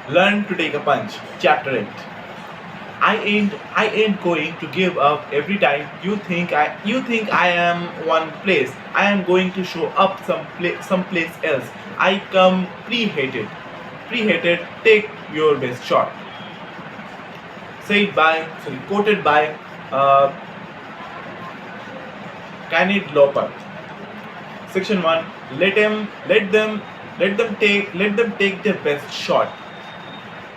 Learn to take a punch. Chapter 8. I ain't going to give up every time you think I am one place. I am going to show up someplace else. I come prehated. Prehated, take your best shot. Quoted by uh, Kenneth Loper. Section 1. Let them take their best shot.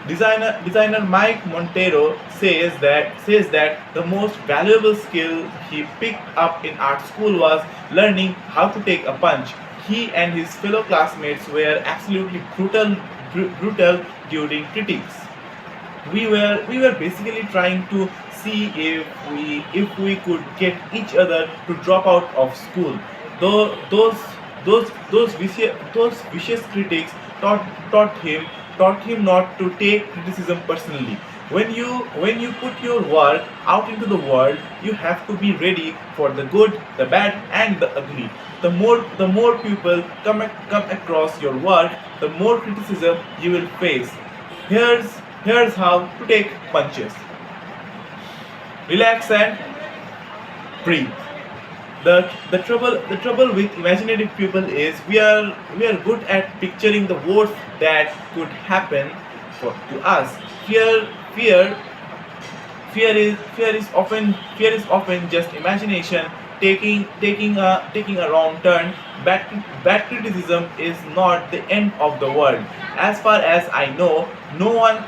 Designer Mike Montero says that the most valuable skill he picked up in art school was learning how to take a punch. He and his fellow classmates were absolutely brutal during critiques. We were basically trying to see if we could get each other to drop out of school. Though those vicious critics taught him not to take criticism personally. When you put your work out into the world, you have to be ready for the good, the bad, and the ugly. The more people come across your work, the more criticism you will face. Here's how to take punches. Relax and breathe. The trouble with imaginative people is we are good at picturing the worst that could happen to us. Fear is often just imagination taking a wrong turn. Bad criticism is not the end of the world. As far as I know, no one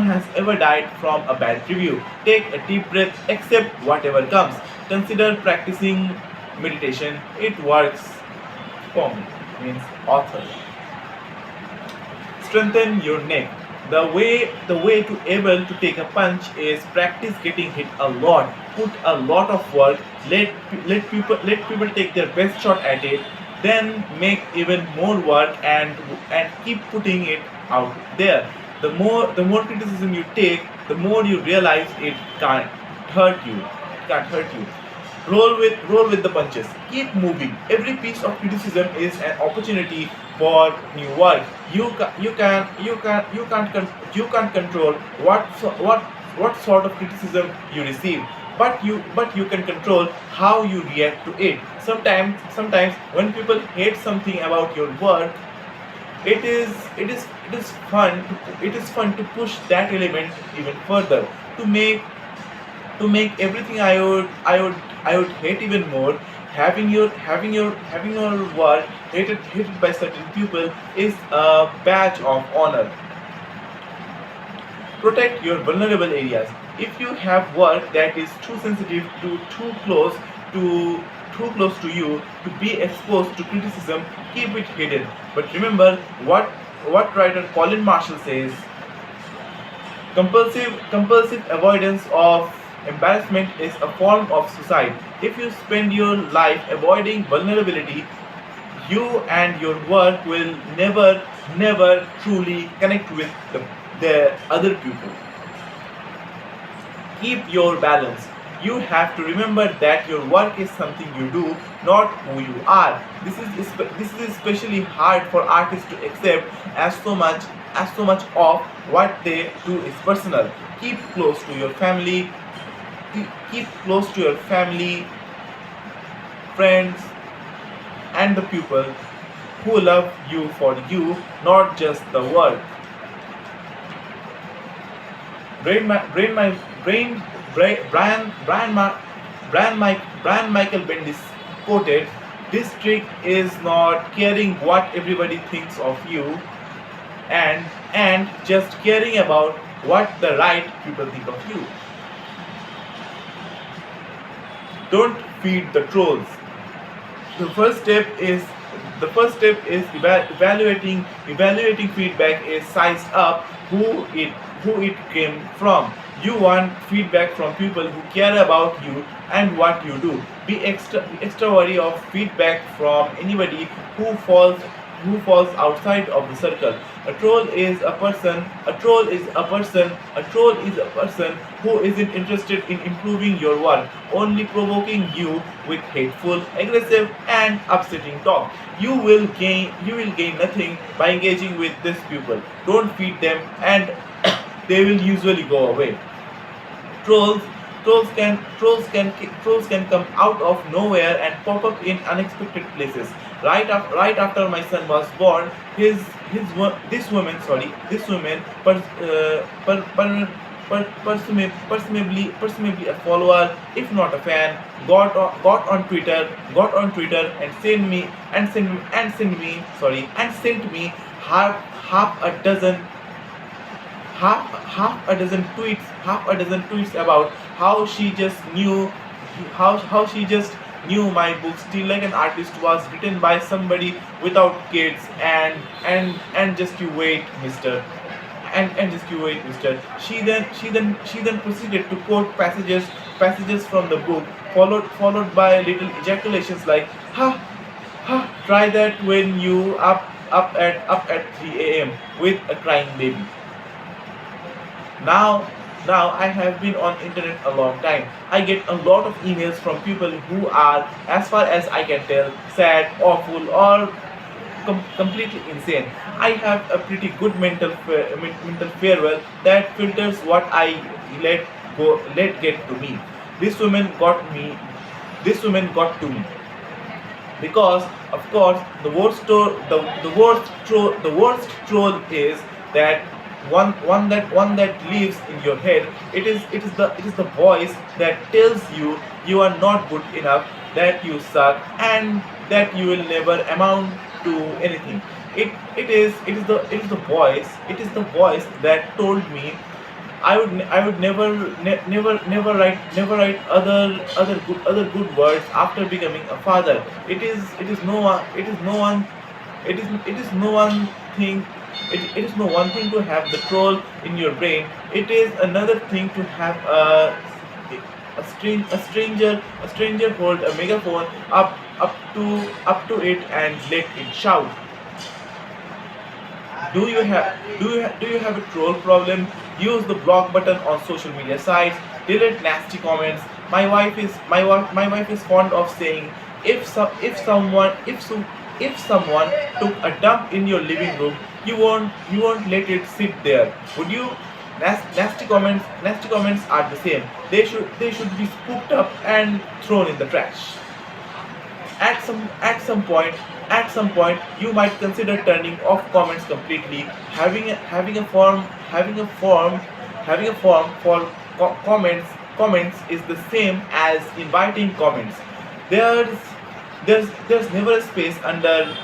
has ever died from a bad review. Take a deep breath, accept whatever comes. Consider practicing meditation. It works for me. Means author. Strengthen your neck. The way to able to take a punch is practice getting hit a lot. Put a lot of work. Let people take their best shot at it. Then make even more work and keep putting it out there. The more criticism you take, the more you realize it can't hurt you. Can't hurt you. Roll with the punches. Keep moving. Every piece of criticism is an opportunity for new work. You can't control what sort of criticism you receive, but you can control how you react to it. Sometimes when people hate something about your work, it is fun to push that element even further, to make everything I would hate even more. Having your work hated by certain people is a badge of honor. Protect your vulnerable areas. If you have work that is too sensitive to too close to you to be exposed to criticism, keep it hidden. But remember what writer Colin Marshall says: compulsive avoidance of embarrassment is a form of suicide. If you spend your life avoiding vulnerability, you and your work will never truly connect with the other people. Keep your balance. You have to remember that your work is something you do, not who you are. This is especially hard for artists to accept, as so much of what they do is personal. Keep close to your family. Keep close to your family, friends, and the people who love you for you, not just the work. Brain, Ma- brain, my brain, Bra- Brian Michael Bendis quoted, "This trick is not caring what everybody thinks of you, and just caring about what the right people think of you. Don't feed the trolls. The first step is evaluating feedback is sized up who it came from. You want feedback from people who care about you and what you do. Be extra wary of feedback from anybody who falls who falls outside of the circle. A troll is a person, a troll is a person, a troll is a person who isn't interested in improving your work, only provoking you with hateful, aggressive and upsetting talk. You will gain nothing by engaging with these people. Don't feed them and they will usually go away. Trolls trolls can come out of nowhere and pop up in unexpected places. Right after my son was born, this woman presumably a follower, if not a fan, got on Twitter and sent me half half a dozen half a dozen tweets about how she just knew how she just knew my book Still Like an Artist was written by somebody without kids, and just you wait, mister. And just you wait, mister. She then proceeded to quote passages from the book, followed by little ejaculations like ha ha, try that when you up at 3 a.m. with a crying baby. Now now I have been on internet a long time. I get a lot of emails from people who are, as far as I can tell, sad, awful, or completely insane. I have a pretty good mental farewell that filters what I let get to me. This woman got me. This woman got to me because, of course, the worst troll is that one that lives in your head. It is the voice that tells you you are not good enough, that you suck, and that you will never amount to anything. It is the voice that told me I would never write other good words after becoming a father. It is no one it is no one it is no one thing it is no one thing to have the troll in your brain. It is another thing to have a stranger hold a megaphone up to it and let it shout. Do you have a troll problem? Use the block button on social media sites. Delete nasty comments. My wife is fond of saying, if someone took a dump in your living room, you won't let it sit there, would you? Nasty comments are the same. They should be scooped up and thrown in the trash. At some point you might consider turning off comments completely. Having a form for comments is the same as inviting comments. There's never a space under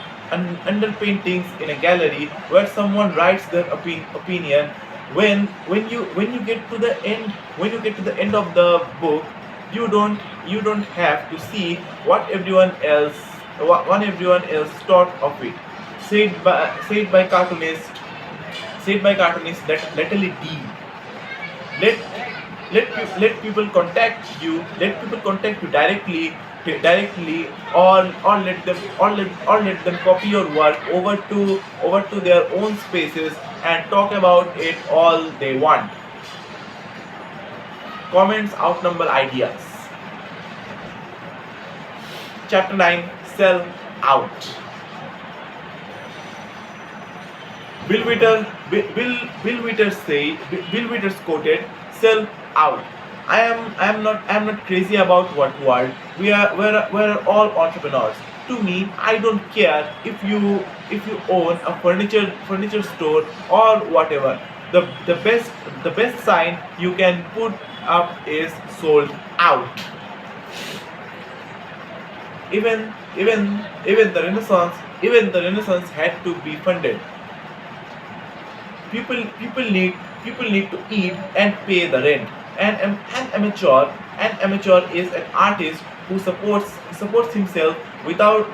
paintings in a gallery where someone writes their opinion. When you get to the end of the book, you don't have to see what everyone else thought of it. Said by cartoonists that literally D. Let let people contact you directly, or let them copy your work over to their own spaces and talk about it all they want. Comments outnumber ideas. Chapter 9: Sell Out. Bill Withers quoted, "Sell out." I am not crazy about what word. We're all entrepreneurs. To me, I don't care if you own a furniture store or whatever. The best sign you can put up is "sold out." Even the Renaissance had to be funded. People need to eat and pay the rent. An amateur is an artist who supports himself without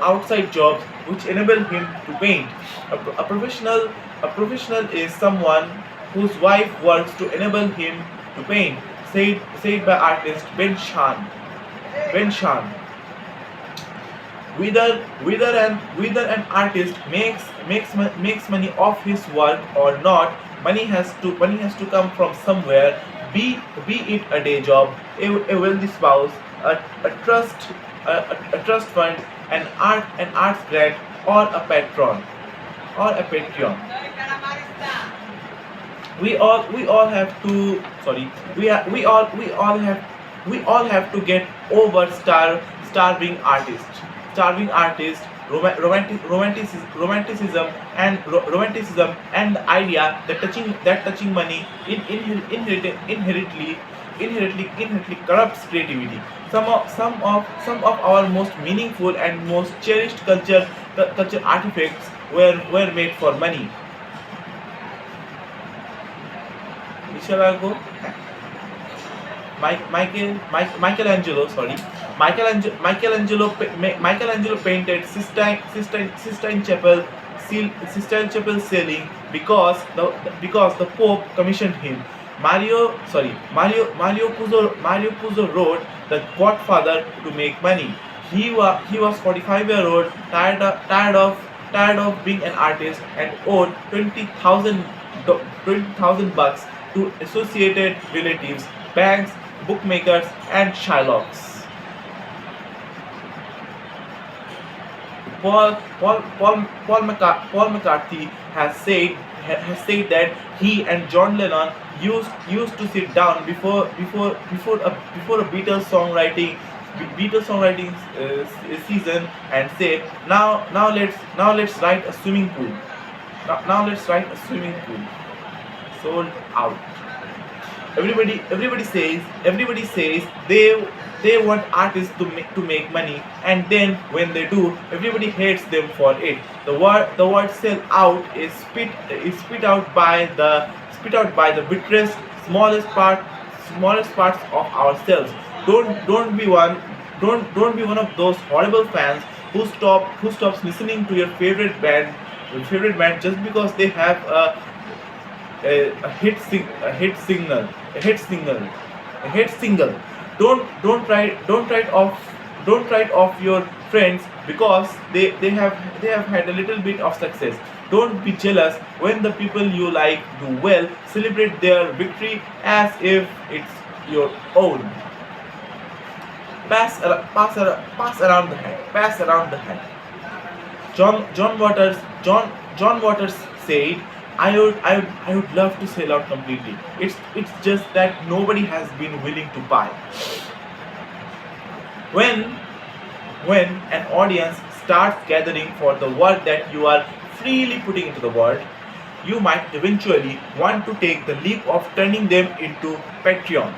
outside jobs which enable him to paint. A professional is someone whose wife works to enable him to paint. Said by artist Ben Shan. Whether an artist makes money off his work or not, money has to come from somewhere. Be it a day job, a wealthy spouse, a trust a trust fund, an arts grant, or a patron. We all have to sorry we all have to get over starving artist romanticism and the idea that touching money inherently corrupts creativity. Some of our most meaningful and most cherished culture artifacts were made for money. Shall I go? Michelangelo, sorry. Michelangelo painted Sistine Chapel ceiling because the Pope commissioned him. Mario Puzo wrote The Godfather to make money. He was 45 year old, tired of being an artist, and owed 20,000 bucks to associated relatives, banks, bookmakers, and Shylocks. Paul McCarthy has said that he and John Lennon used to sit down before a Beatles songwriting season and say, now let's write a swimming pool. Now let's write a swimming pool. Sold out. Everybody says they want artists to make money, and then when they do, everybody hates them for it. The word sell out is spit out by the bitterest, smallest parts of ourselves. Don't be one of those horrible fans who stops listening to your favorite band just because they have a hit single. Don't write off your friends because they have had a little bit of success. Don't be jealous when the people you like do well. Celebrate their victory as if it's your own. Pass around the hat. Pass around the hat. John Waters said, I would love to sell out completely. It's just that nobody has been willing to buy. When an audience starts gathering for the work that you are freely putting into the world, you might eventually want to take the leap of turning them into Patreons.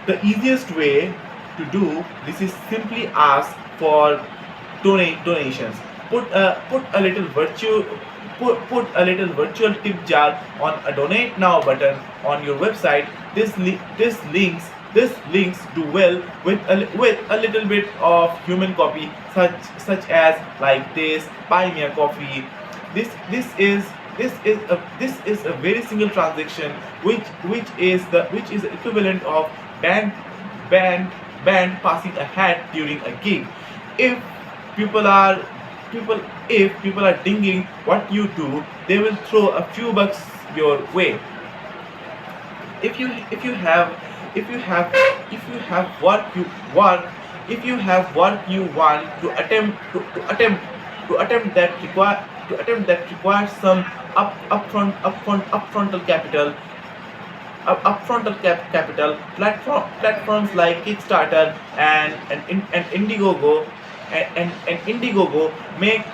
The easiest way to do this is simply ask for donations. Put a little virtual tip jar on a donate now button on your website. This links do well with a little bit of human copy, such as like this, buy me a coffee. This is a very single transaction, which is the equivalent of band band passing a hat during a gig. If people are if people are dinging what you do, they will throw a few bucks your way. If you have work you want to attempt that requires some upfrontal capital, platforms like Kickstarter and Indiegogo make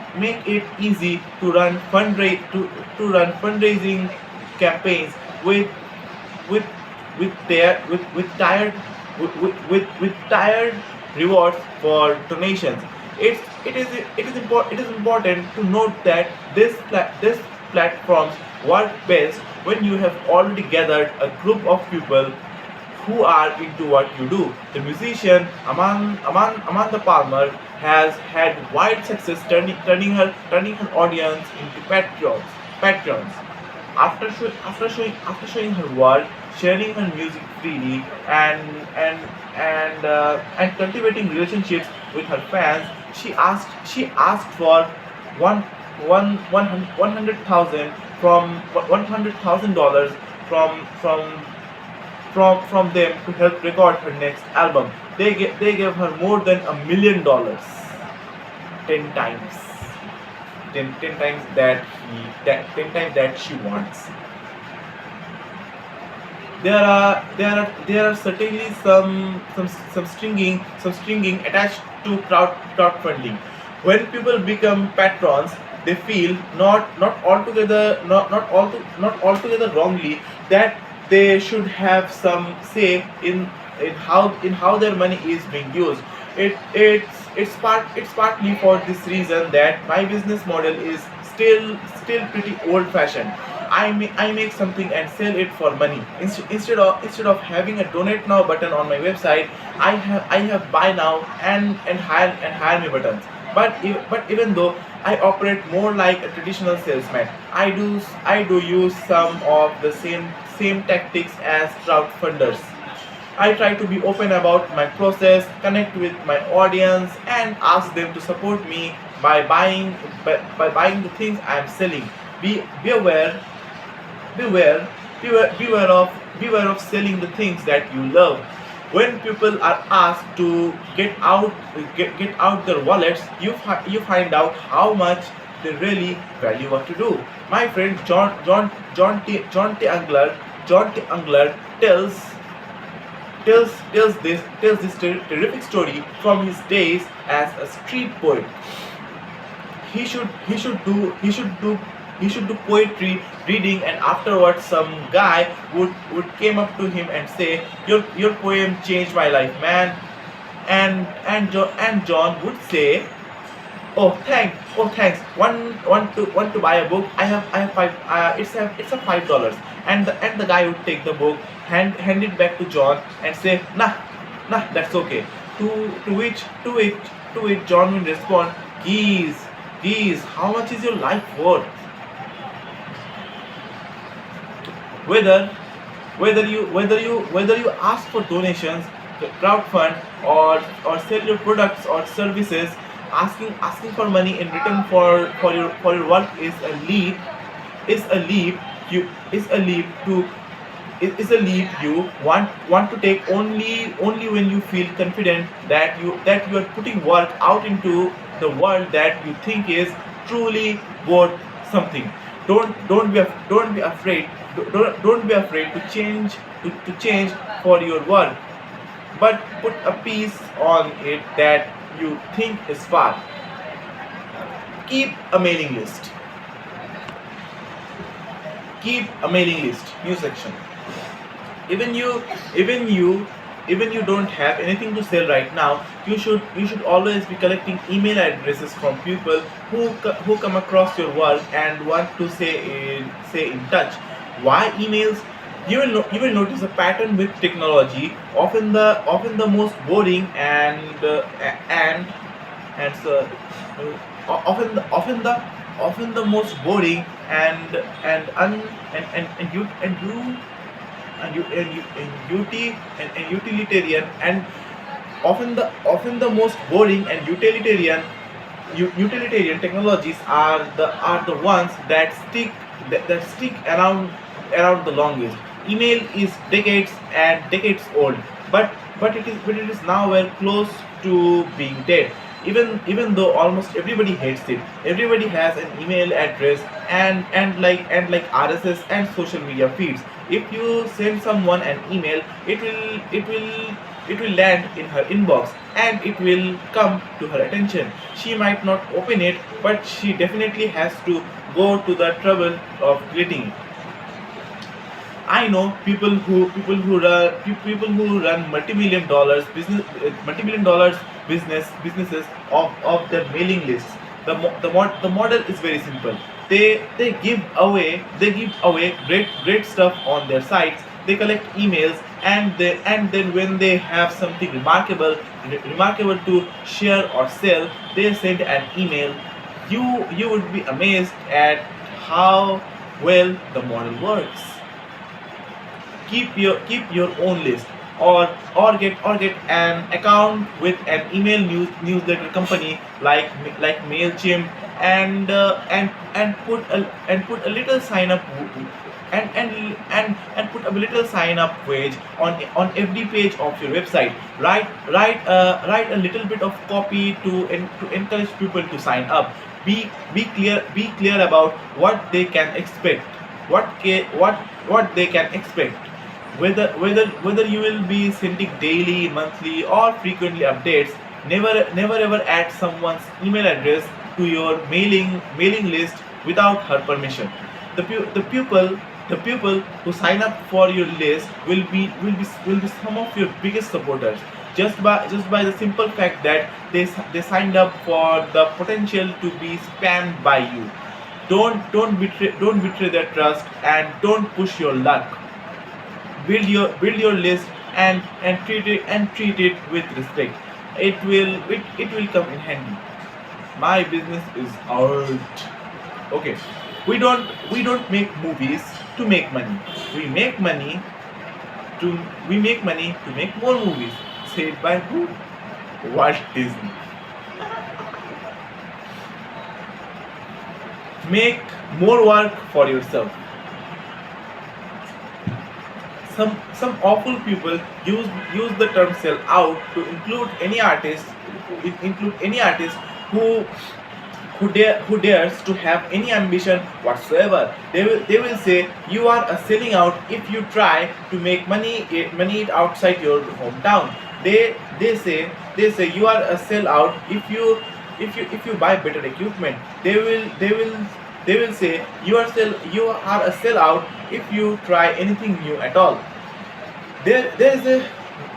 it easy to run fundraising campaigns with with tired rewards for donations. It is important to note that this platforms work best when you have already gathered a group of people who are into what you do. The musician Amanda Palmer has had wide success turning her audience into patrons. After showing her work, sharing her music freely, and cultivating relationships with her fans, she asked for one $100,000 from $100,000 from from them to help record her next album. They gave her more than $1 million, 10 times, 10 times that 10 times that she wants. There are certainly some stringing attached to crowdfunding. When people become patrons, they feel not altogether wrongly that they should have some say in how their money is being used. It's partly for this reason that my business model is still pretty old fashioned. I make something and sell it for money. Instead of having a donate now button on my website, I have buy now and hire me buttons. But even though I operate more like a traditional salesman, I do use some of the same tactics as crowdfunders. I try to be open about my process, connect with my audience, and ask them to support me by buying the things I am selling. Be aware, beware, beware of selling the things that you love. When people are asked to get out their wallets, you find out how much they really value what you do. My friend John T. Angler tells this terrific story from his days as a street poet. He should do poetry reading, and afterwards some guy would came up to him and say, your poem changed my life, man. And John would say, oh thanks, want to buy a book? I have five, it's a $5. And the guy would take the book, hand it back to John and say, nah, that's okay. To which John will respond, geez, how much is your life worth? whether whether you ask for donations, crowdfund, or sell your products or services, asking for money in return for your work is a leap you is a leap to is a leap you want to take only when you feel confident that you are putting work out into the world that you think is truly worth something. Don't be afraid. Don't be afraid to change for your work, but put a piece on it that you think is far. Keep a mailing list. Keep a mailing list. New section. Even you, even you, even you don't have anything to sell right now. You should always be collecting email addresses from people who come across your work and want to stay in touch. Why emails? You will notice a pattern with technology. Often the most boring and so, often the most boring and you and you and utilitarian, and often the most boring and utilitarian technologies are the ones that stick around the longest. Email is decades old, but it is now well close to being dead. Even though almost everybody hates it, everybody has an email address and like RSS and social media feeds. If you send someone an email, it will land in her inbox and it will come to her attention. She might not open it, but she definitely has to go to the trouble of deleting it. I know people who run multi-million dollars businesses of their mailing lists. The model is very simple. They give away great stuff on their sites. They collect emails, and then when they have something remarkable to share or sell, they send an email. You would be amazed at how well the model works. Keep your own list. or get an account with an email newsletter company like Mailchimp, and put a little sign up and put a little sign up page on every page of your website. Write a little bit of copy to encourage people to sign up. Be clear about what they can expect, what they can expect, whether you will be sending daily, monthly, or frequently updates. Never ever add someone's email address to your mailing list without her permission. The people who sign up for your list will be some of your biggest supporters, just by the simple fact that they signed up for the potential to be spammed by you. Don't betray their trust, and don't push your luck. Build your list, and treat it with respect. It will come in handy. My business is art. Okay. We don't make movies to make money. We make money to make more movies. Said by who? Walt Disney. Make more work for yourself. Some awful people use the term sell out to include any artist who who dares to have any ambition whatsoever. They will say you are a selling out if you try to make money outside your hometown. They say you are a sellout if you buy better equipment. They will say you are a sellout if you try anything new at all. There is a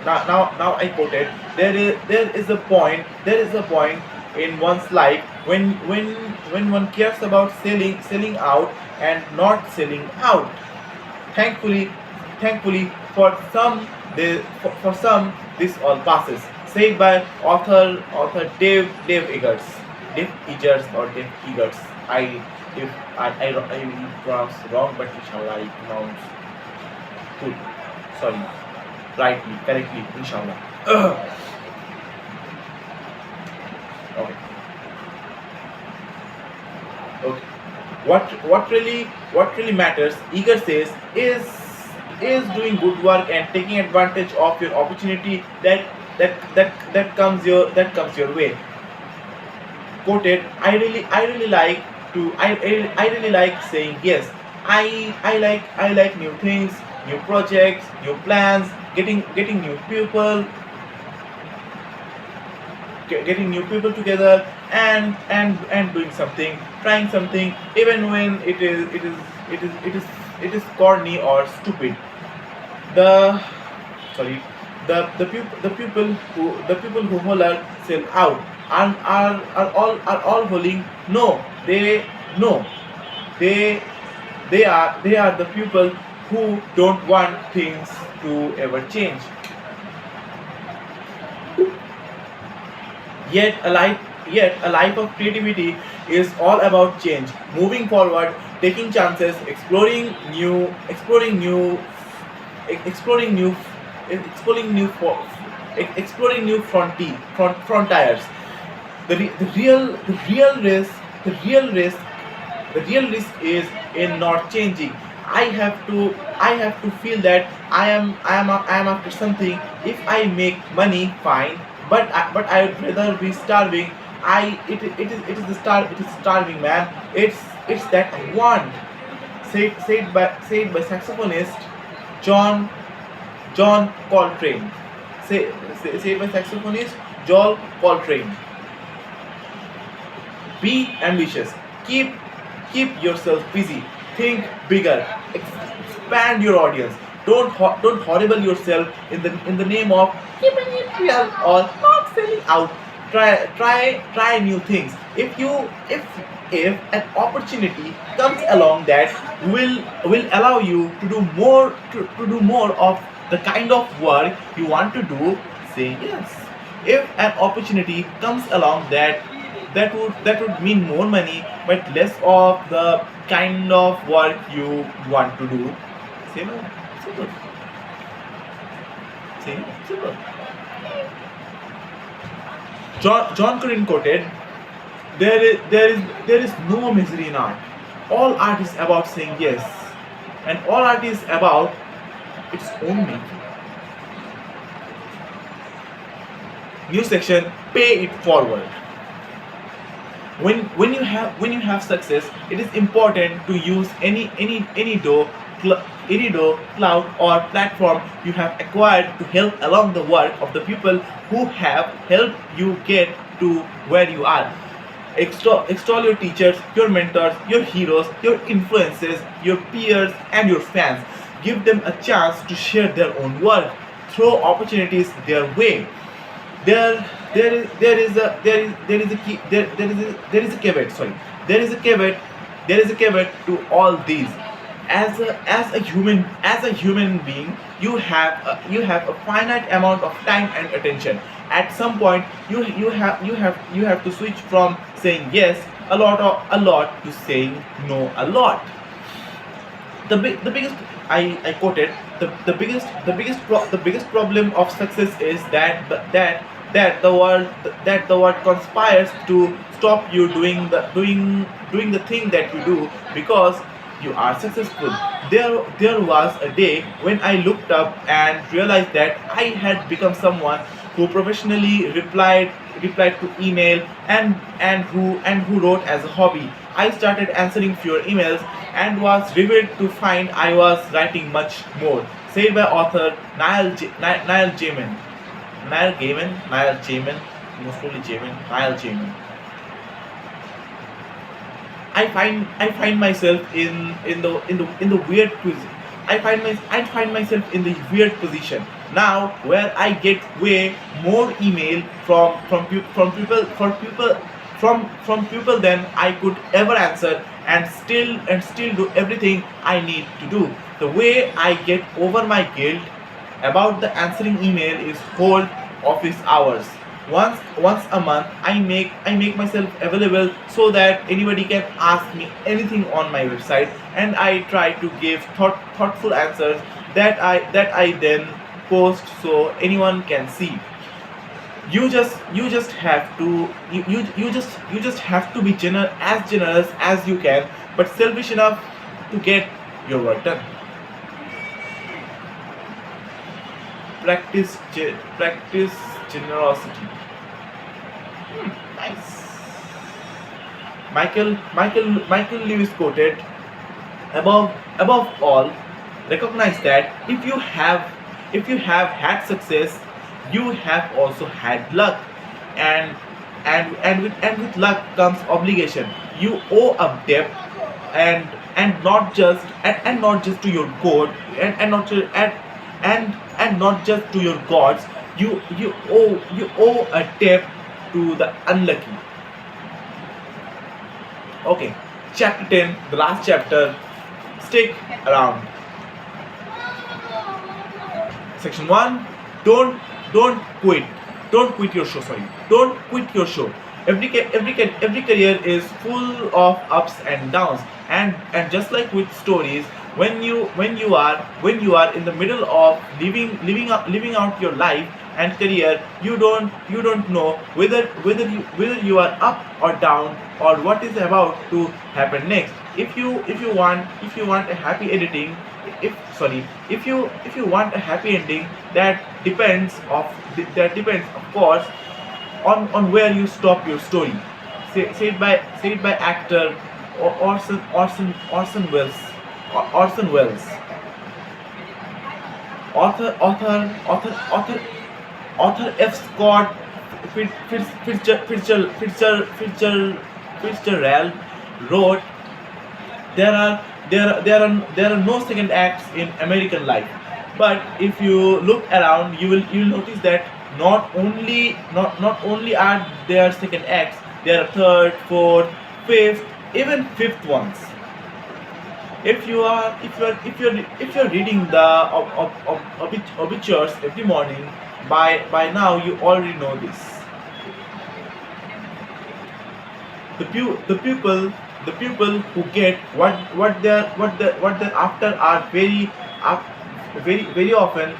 now I quoted, there is a point in one's life when one cares about selling out and not selling out. Thankfully thankfully for some this all passes. Said by author Dave Eggers or Dave Eggers. I pronounce wrong, but inshallah I pronounce good. Sorry, rightly, correctly, inshallah. Okay. Okay. What really matters, Eager says, is doing good work and taking advantage of your opportunity that comes your way. Quoted, I really like saying yes. I like new things, new projects, new plans, getting new people, getting new people together, and doing something, trying something, even when it is corny or stupid. The sorry the people who holler sell out are all holding. No, they are the people who don't want things to ever change. Yet a life of creativity is all about change, moving forward, taking chances, exploring new exploring new for, exploring new frontiers. The real risk is in not changing. I have to feel that I am after something. If I make money, fine, but I would rather be starving. It is starving, man. It's that I want. Said by saxophonist John John Coltrane. Said by saxophonist John Coltrane. Be ambitious. Keep yourself busy. Think bigger. Expand your audience. Don't horrible yourself in the name of keeping it real or not selling out. Try new things. If an opportunity comes along that will allow you to do more of the kind of work you want to do, say yes. If an opportunity comes along that would mean more money but less of the kind of work you want to do, say no. Say no. See, simple. John Currin quoted, there is no misery in art. All art is about saying yes, and all art is about its own making. New section, pay it forward. When you have success, it is important to use any door, cloud, or platform you have acquired to help along the work of the people who have helped you get to where you are. Extol your teachers, your mentors, your heroes, your influences, your peers, and your fans. Give them a chance to share their own work. Throw opportunities their way. There is a caveat. Sorry, there is a caveat to all these. As a human being, you have a finite amount of time and attention. At some point, you have to switch from saying yes a lot to saying no a lot. The biggest, I quoted, the biggest problem of success is that the world conspires to stop you doing the thing that you do because you are successful. There was a day when I looked up and realized that I had become someone who professionally replied to email and who wrote as a hobby. I started answering fewer emails and was relieved to find I was writing much more. Said by author Niall Gaiman. Niall Gaiman, most probably Gaiman, Niall Gaiman. I find myself in the weird position. I find myself in the weird position now where I get way more email from people than I could ever answer, and still do everything I need to do. The way I get over my guilt about the answering email is hold office hours. Once a month, I make myself available so that anybody can ask me anything on my website, and I try to give thoughtful answers that I then post so anyone can see. You just have to you just have to be as generous as you can, but selfish enough to get your work done. Practice generosity. Nice. Michael Lewis quoted, above all, recognize that if you have had success, you have also had luck, and and with luck comes obligation. You owe a debt, and not just to your god, and not just to your gods. You owe a debt to the unlucky. Okay, chapter 10, the last chapter. Stick around. Section 1. Don't quit. Don't quit your show. Sorry. Don't quit your show. Every career is full of ups and downs, and just like with stories, when you are in the middle of living out your life and career, you don't know whether you are up or down, or what is about to happen next. If you want a happy editing, if you want a happy ending, that depends of course on where you stop your story. Said by actor Orson Welles. Author F. Scott Fitzgerald wrote, there are no second acts in American life. But if you look around, you'll notice that not only are there second acts, there are third, fourth, fifth, even fifth ones. If you're reading the obituaries every morning, by now you already know this. The people who get what they're after are very often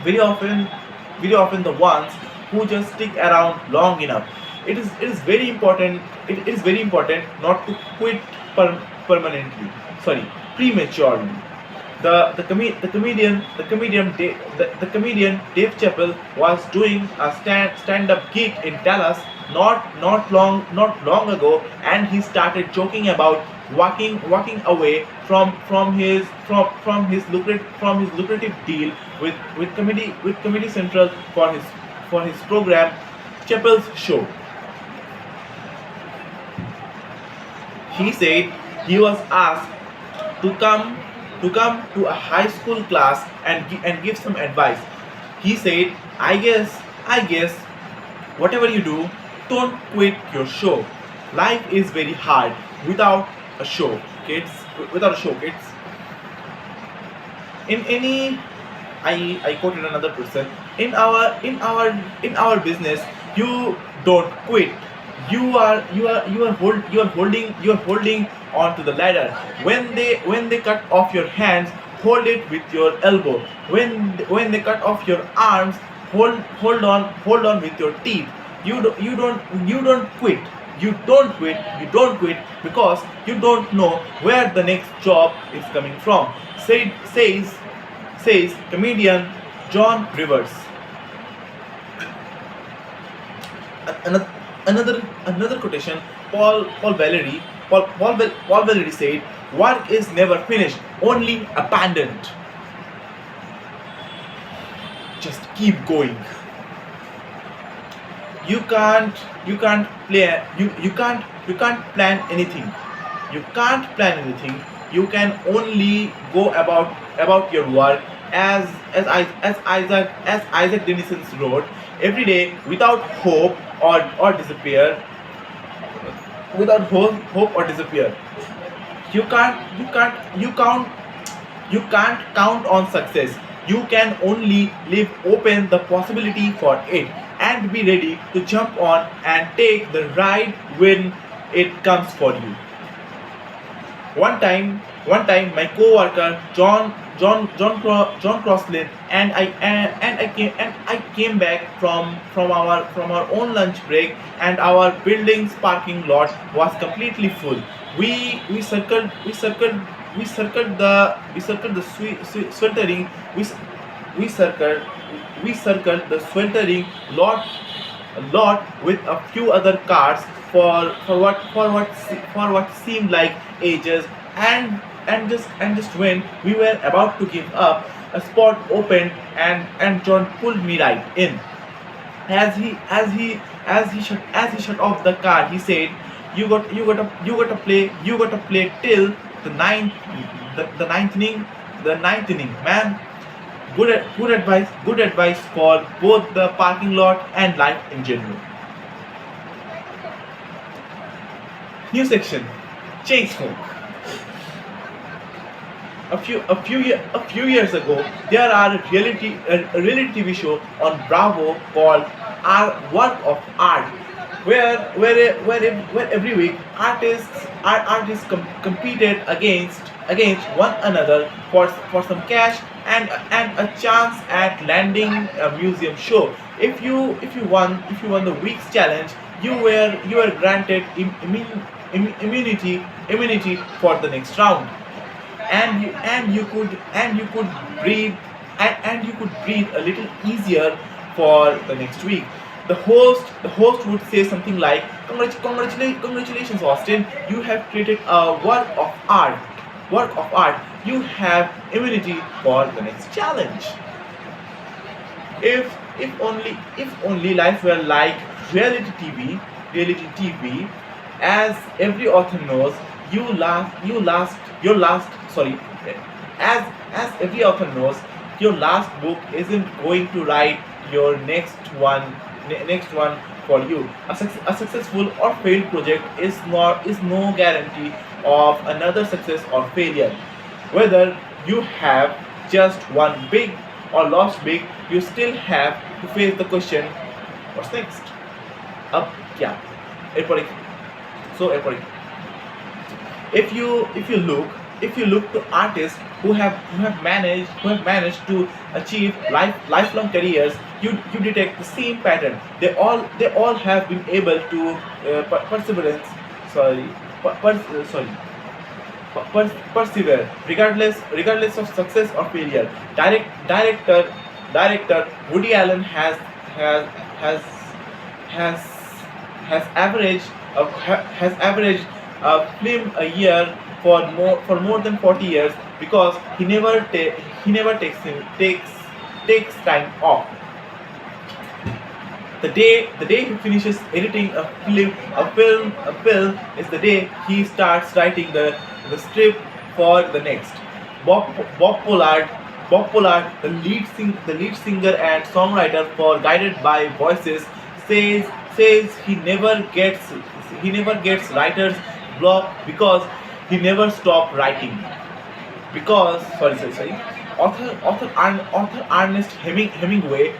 very often very often the ones who just stick around long enough. It is very important, it is very important not to quit permanently, sorry, prematurely. The comedian Dave Chappelle was doing a stand-up gig in Dallas not long ago, and he started joking about walking away from his lucrative deal with Comedy Central for his program Chappelle's Show. He said he was asked to come to a high school class and give some advice. He said, I guess whatever you do, don't quit your show. Life is very hard without a show, kids. Without a show, kids. In any, I quoted another person. In our business, you don't quit. You are holding onto the ladder. When they cut off your hands, hold it with your elbow. When they cut off your arms, hold on with your teeth. You don't quit. You don't quit because you don't know where the next job is coming from. Says comedian John Rivers. Another quotation. Paul Valery said, "Work is never finished, only abandoned. Just keep going. You can't plan anything. You can only go about your work as Isaac Denison wrote, every day without hope or disappear without hope or disappear. You can't count on success. You can only leave open the possibility for it and be ready to jump on and take the ride when it comes for you. One time, my coworker John Crosslin and I came back from our own lunch break, and our building's parking lot was completely full. We sweltering we s- we circled we circled the sweltering lot with a few other cars for what seemed like ages, and just when we were about to give up, a spot opened, and John pulled me right in. As he shut off the car, he said, you got to play till the ninth inning, man. Good advice for both the parking lot and life in general. New section, chain smoke. A few years ago, there are a reality TV show on Bravo called Our Work of Art, where every week artists competed against one another for some cash and a chance at landing a museum show. If you won the week's challenge, you were granted immunity for the next round, and you could breathe and you could breathe a little easier for the next week. The host would say something like, Congratulations, Austin, you have created a work of art. You have immunity for the next challenge." If only life were like reality TV, as every author knows, your last sorry, as every author knows, your last book isn't going to write your next one for you. A successful or failed project is no guarantee of another success or failure. Whether you have just won big or lost big, you still have to face the question, what's next? Up, yeah, एरपरे. So एरपरे. If you look if you look to artists who have managed to achieve lifelong careers, you detect the same pattern. They all have been able to perseverance sorry sorry persevere regardless of success or failure. Director Woody Allen has has has has averaged a film a year for more than 40 years, because he never takes time off. The day he finishes editing a film is the day he starts writing the script for the next. Bob Bob Pollard Bob Pollard, the lead singer and songwriter for Guided by Voices, says he never gets writer's block because he never stopped writing. Because sorry, author Ernest Hemingway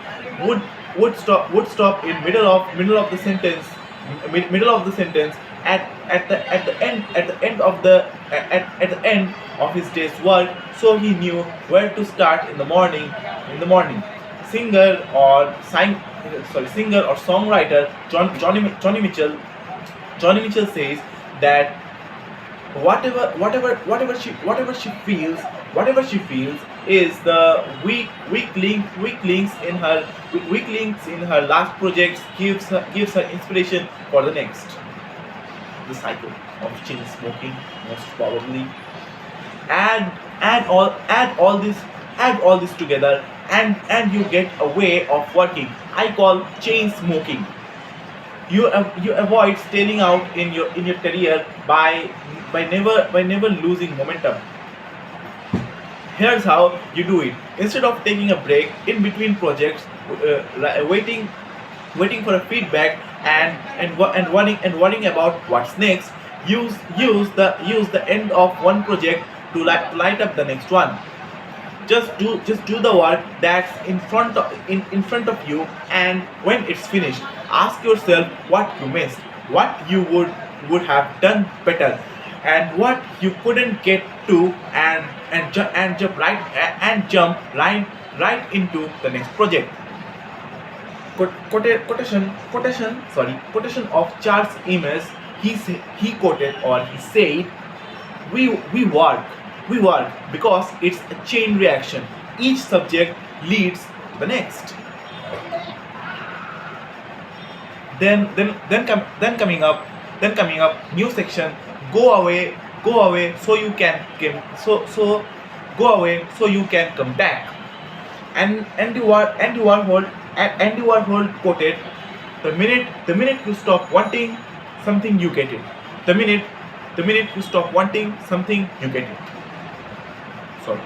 would would stop in middle of the sentence at the end of his day's work, so he knew where to start in the morning. Singer or songwriter Johnny Mitchell says that whatever she feels is the weak links in her last projects gives her inspiration for the next. The cycle of chain smoking, most probably. Add all this together, and you get a way of working I call chain smoking. You avoid staying out in your career by never losing momentum. Here's how you do it. Instead of taking a break in between projects, waiting for a feedback, and worrying about what's next, use the end of one project to light up the next one. Just do the work that's in front of you, and when it's finished, ask yourself what you missed, what you would have done better, and what you couldn't get to, and jump right into the next project. Quotation of Charles Amos. He said, we work because it's a chain reaction. Each subject leads to the next. Then coming up new section. Go away so you can come so go away so you can come back. And Andy Warhol quoted, the minute you stop wanting something, you get it. The minute you stop wanting something, you get it. Sorry.